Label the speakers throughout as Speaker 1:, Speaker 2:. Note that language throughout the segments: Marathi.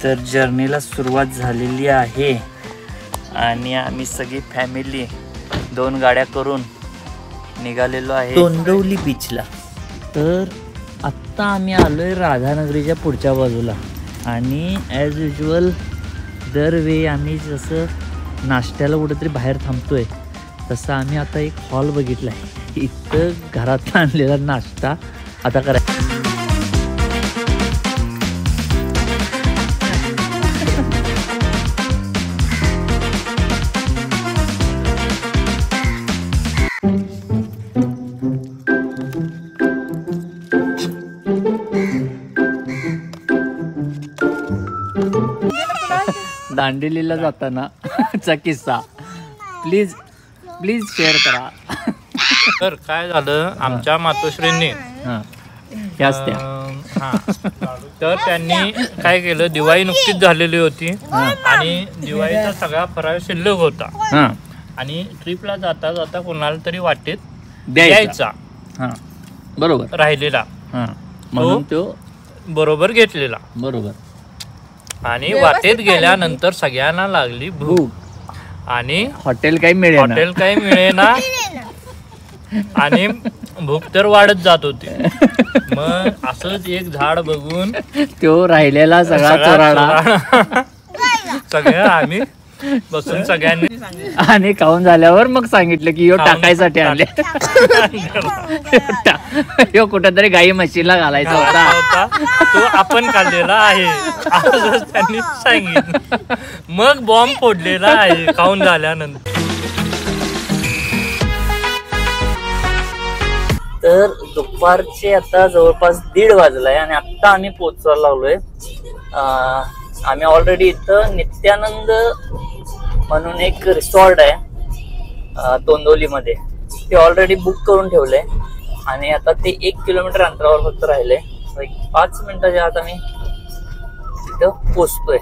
Speaker 1: तर जर्नीला सुरुवात झालेली आहे आणि आम्ही सगळी फॅमिली 2 गाड्या करून निघालेलो आहे तोंडवली बीचला। तर आत्ता आम्ही आलोय राधानगरीच्या पुढच्या बाजूला आणि ॲज युजल दरवेळी आम्ही जसं नाश्त्याला कुठेतरी बाहेर थांबतोय तसं आम्ही आता एक हॉल बघितला आहे। इथं घरात आणलेला नाश्ता आता करायचा। दांडेलीला जाताना चा किस्सा प्लीज शेअर करा।
Speaker 2: तर काय झालं, आमच्या मातोश्रींनी तर त्यांनी काय केलं, दिवाळी नुकतीच झालेली होती आणि दिवाळीचा सगळा फराळ शिल्लक होता आणि ट्रिपला जाता जाता कोणाला तरी वाटेत द्यायचा
Speaker 1: बरोबर
Speaker 2: राहिलेला,
Speaker 1: म्हणून तो
Speaker 2: बरोबर घेतलेला
Speaker 1: बरोबर।
Speaker 2: आणि वाटेत गेल्यानंतर सगळ्यांना लागली भूक आणि
Speaker 1: हॉटेल काही
Speaker 2: मिळेना आणि भूक तर वाढत जात होती। मग असंच एक झाड बघून
Speaker 1: तो राहिलेला सगळा चोराडा
Speaker 2: सगळं आम्ही बसून सगळ्यांनी
Speaker 1: आणि खाऊन झाल्यावर मग सांगितलं की यो टाकायसाठी आले, यो कुठेतरी गाई म्हशीला घालायचा होता
Speaker 2: तो आपण खाल्लेला आहे असंच त्यांनी सांगितलं। मग बॉम्ब फोडलेला आहे खाऊन झाल्यानंतर।
Speaker 1: तर दुपारचे आता जवळपास 1:30 वाजलाय आणि आता आम्ही पोहोचायला लागलोय। आम्ही ऑलरेडी इथं नित्यानंद म्हणून एक रिसॉर्ट आहे तोंडवलीमध्ये, ते ऑलरेडी बुक करून ठेवलंय आणि आता ते 1 किलोमीटर अंतरावर फक्त राहिलंय। 5 मिनिटाच्या आत आम्ही तिथं पोचतोय।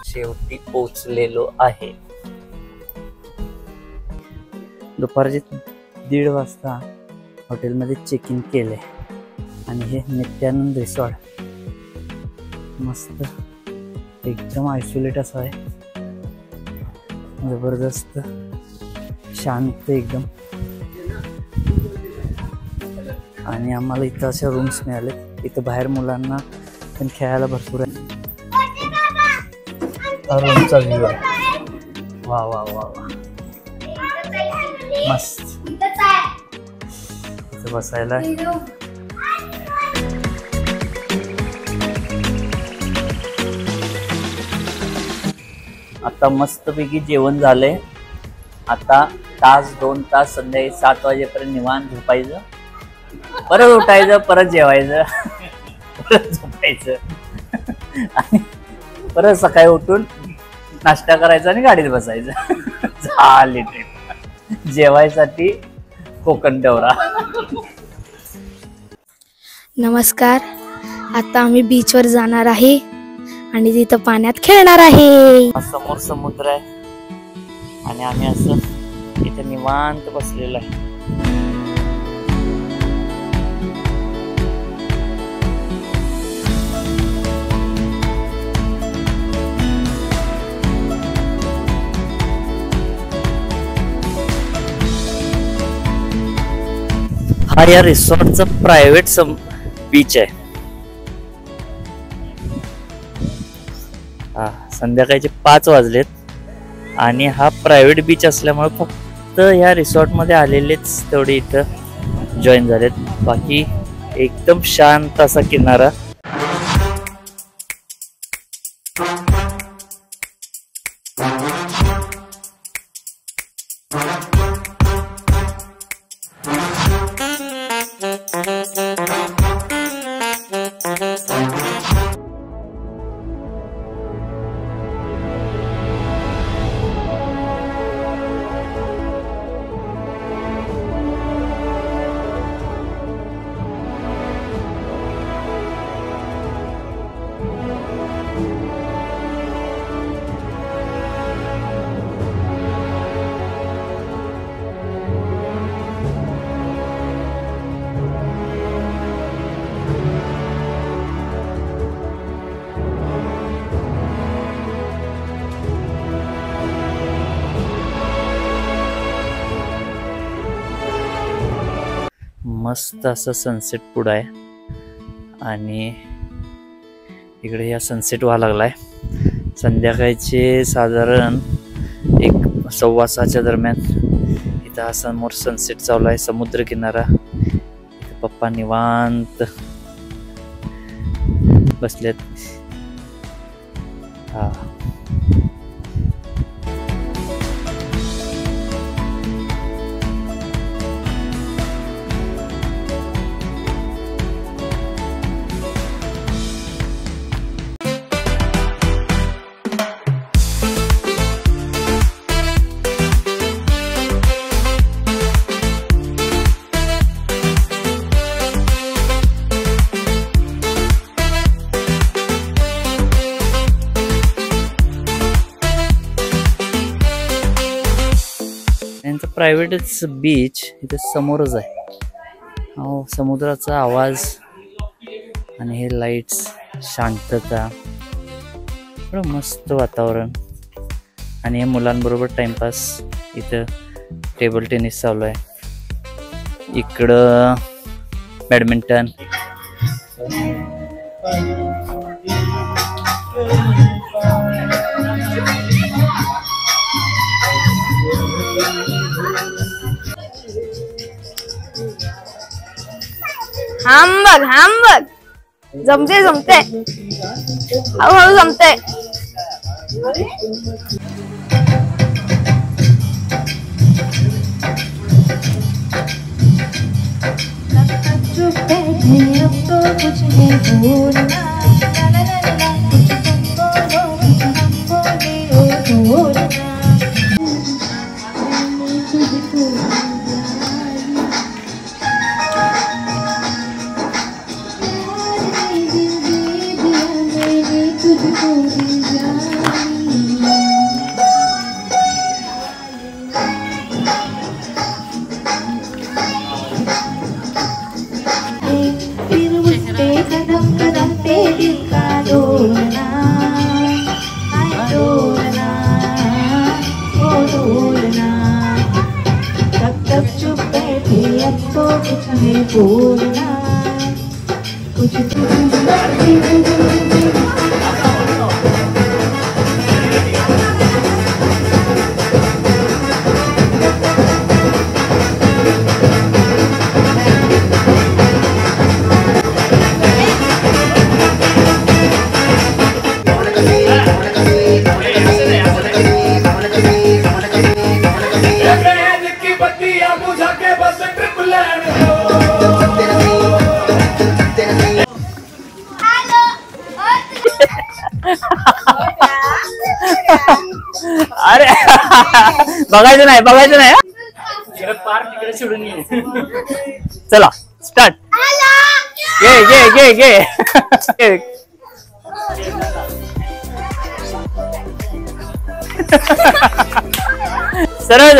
Speaker 1: शेवटी पोचलेलो आहे। दुपारचे 1:30 वाजता हॉटेलमध्ये चेक इन केले आणि हे नित्यानंद रिसॉर्ट मस्त एकदम आयसोलेट असं आहे, जबरदस्त शांत एकदम। आणि आम्हाला इथं अशा रूम्स मिळाले, इथं बाहेर मुलांना पण खेळायला भरपूर आहे। रूमचा व्ह्यू आहे, वा वा वा वा मस्त इथं बसायला। आता मस्तपैकी जेवण झालंय, आता 1-2 तास संध्याकाळी 7 वाजेपर्यंत निवांत झोपायचं, परत उठायचं, परत जेवायचं, परत झोपायचं आणि परत सकाळी उठून नाश्ता करायचा आणि गाडीत बसायचं। झाली ट्रिप। जेवायसाठी कोकण दौरा।
Speaker 3: नमस्कार, आता आम्ही बीचवर जाणार आहे आणि तिथं पाण्यात खेळणार आहे।
Speaker 1: समोर समुद्र आहे आणि आम्ही असं इथे निवांत बसलेलो आहे। हा या रिसॉर्टचा प्रायव्हेट बीच आहे। संध्याकाळचे 5 वाजलेत आणि हा प्रायव्हेट बीच असल्यामुळे फक्त ह्या रिसॉर्टमध्ये आलेलेच तेवढे इथं जॉईन झालेत, बाकी एकदम शांत असा किनारा। मस्त असं सनसेट पुढं आहे आणि इकडे या सनसेट व्हायला लागलाय. संध्याकाळचे साधारण 1:15 दरम्यान इथं हा समोर सनसेट चालू आहे. समुद्र किनारा, पप्पा निवांत बसलेत. हा यांचं प्रायव्हेटच बीच इथे समोरच आहे. समुद्राचा आवाज आणि हे लाईट्स, शांतता, एवढं मस्त वातावरण आणि हे मुलांबरोबर टाइमपास. इथं टेबल टेनिस चालू आहे, इकडं बॅडमिंटन.
Speaker 3: हाम बघ जमते हळूहळू जमते.
Speaker 1: अरे बघायचं नाही
Speaker 2: पार तिकडे सोडून ये.
Speaker 1: चला स्टार्ट. घे सरळ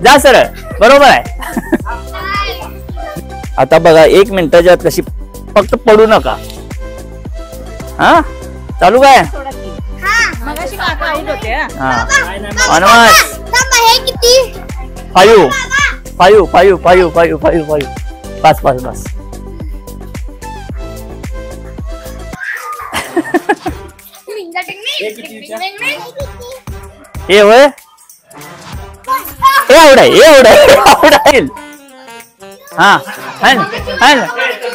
Speaker 1: जा सरळ, बरोबर आहे. आता बघा 1 मिनिटाच्या आत कशी, फक्त पडू नका. हा चालू काय? बस. हे होय, आवडाय. हा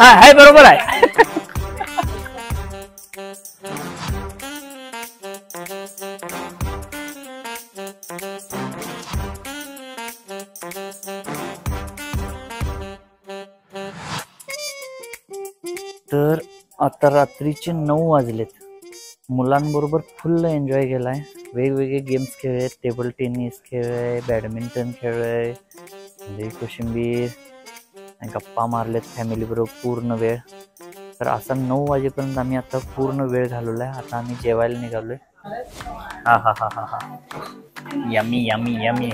Speaker 1: हाय बरोबर आहे. तर आता रात्रीचे 9 वाजलेत. मुलांबरोबर फुल एन्जॉय केलाय. वेगवेगळे गेम्स खेळले, टेबल टेनिस खेळले, बॅडमिंटन खेळले, कोशिंबीर, गप्पा मारलेत फॅमिली बरोबर पूर्ण वेळ. तर असा 9 वाजेपर्यंत आम्ही आता पूर्ण वेळ घालवलाय. आता आम्ही जेवायला निघालोय. हा यमी यमी यमी.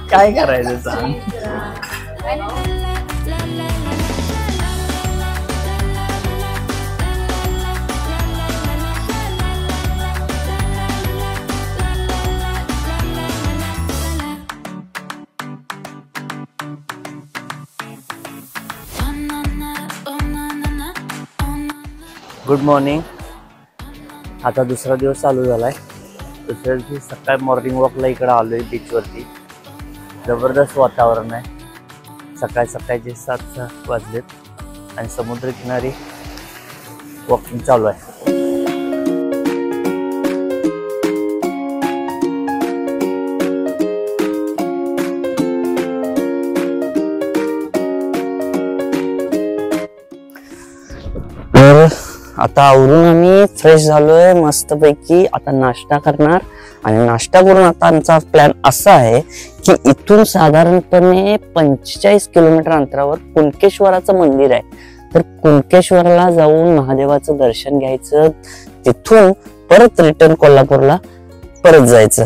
Speaker 1: काय करायचं सांग. Good morning. आता दुसरा दिवस चालू झालाय. दुसऱ्या दिवशी सकाळी मॉर्निंग वॉकला इकडे आलोय बीचवरती. जबरदस्त वातावरण आहे. सकाळी सकाळचे 7 वाजलेत आणि समुद्रकिनारी वॉकिंग चालू आहे. तर आता आवरून आम्ही फ्रेश झालोय मस्तपैकी. आता नाश्ता करणार आणि नाश्ता करून आता आमचा प्लॅन असा आहे की इथून साधारणपणे 45 किलोमीटर अंतरावर कुणकेश्वराचं मंदिर आहे. तर कुणकेश्वरला जाऊन महादेवाचं दर्शन घ्यायचं. तिथून परत रिटर्न कोल्हापूरला परत जायचं.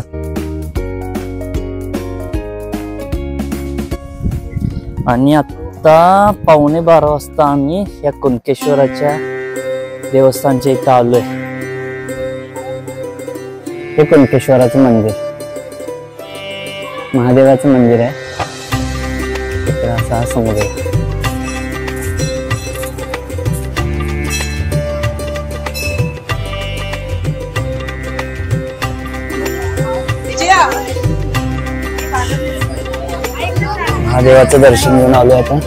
Speaker 1: आणि आता 11:15 वाजता आम्ही या कुणकेश्वराच्या देवस्थानच्या इथं आलोय. हे कुणकेश्वराचं मंदिर, महादेवाचं मंदिर आहे. इकडे असा समुद्र. महादेवाचं दर्शन घेऊन आलोय आता.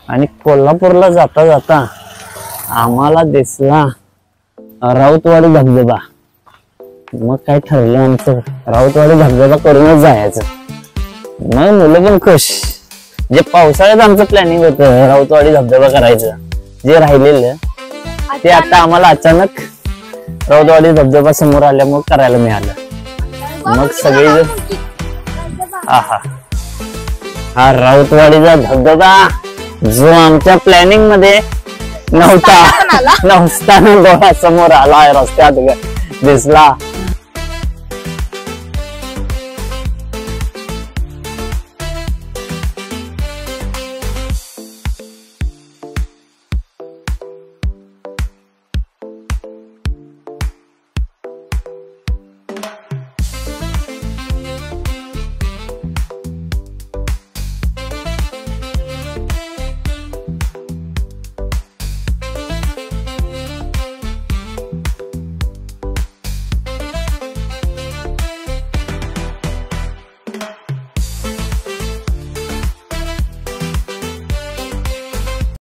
Speaker 1: आणि कोल्हापूरला जाता जाता आम्हाला दिसला राऊतवाडी धबधबा. मग काय ठरलं आमचं, राऊतवाडी धबधबा करूनच जायचं. मग मुलं पण खुश. जे पावसाळ्यात आमचं प्लॅनिंग होतं राऊतवाडी धबधबा करायचं, जे राहिलेलं ते आता आम्हाला अचानक राऊतवाडी धबधबा समोर आल्यामुळे करायला मिळालं. मग सगळेजण हा राऊतवाडीचा धबधबा जो आमच्या प्लॅनिंग मध्ये नव्हता डोळ्यासमोर आला, रस्त्यात दिसला.